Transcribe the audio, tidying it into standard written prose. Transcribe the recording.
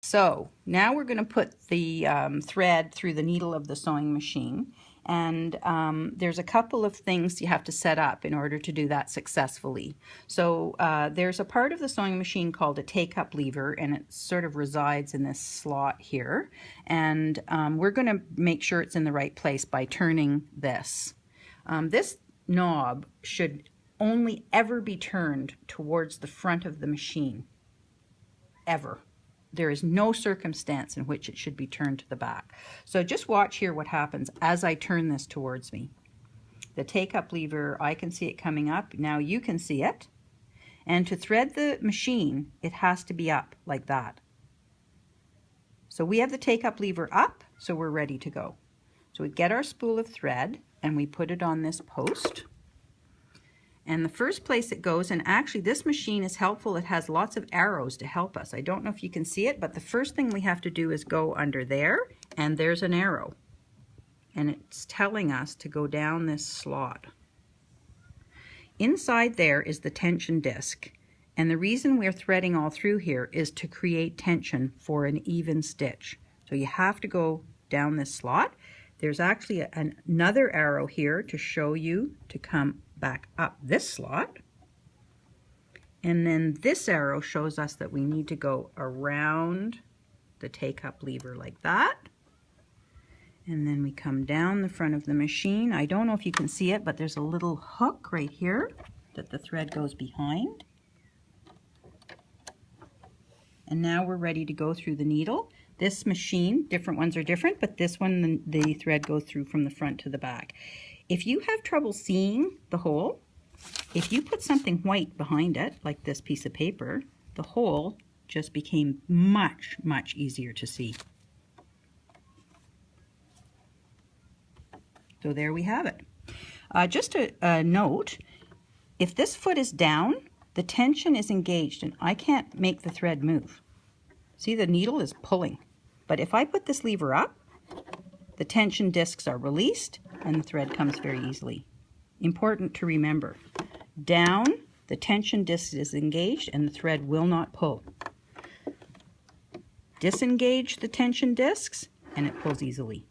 So now we're going to put the thread through the needle of the sewing machine, and there's a couple of things you have to set up in order to do that successfully. So there's a part of the sewing machine called a take-up lever, and it sort of resides in this slot here, and we're going to make sure it's in the right place by turning this. This knob should only ever be turned towards the front of the machine, ever. There is no circumstance in which it should be turned to the back. So just watch here what happens as I turn this towards me. The take-up lever, I can see it coming up. Now you can see it. And to thread the machine, it has to be up like that. So we have the take-up lever up, so we're ready to go. So we get our spool of thread and we put it on this post. And the first place it goes, and actually this machine is helpful, it has lots of arrows to help us. I don't know if you can see it, but the first thing we have to do is go under there, and there's an arrow. And it's telling us to go down this slot. Inside there is the tension disc. And the reason we're threading all through here is to create tension for an even stitch. So you have to go down this slot. There's actually another arrow here to show you to come back up this slot, and then this arrow shows us that we need to go around the take-up lever like that, and then we come down the front of the machine. I don't know if you can see it, but there's a little hook right here that the thread goes behind, and now we're ready to go through the needle. This machine, different ones are different, but this one the thread goes through from the front to the back. If you have trouble seeing the hole, if you put something white behind it, like this piece of paper, the hole just became much, much easier to see. So there we have it. Just a note, if this foot is down, the tension is engaged and I can't make the thread move. See, the needle is pulling. But if I put this lever up, the tension discs are released and the thread comes very easily. Important to remember. Down, the tension disc is engaged and the thread will not pull. Disengage the tension discs and it pulls easily.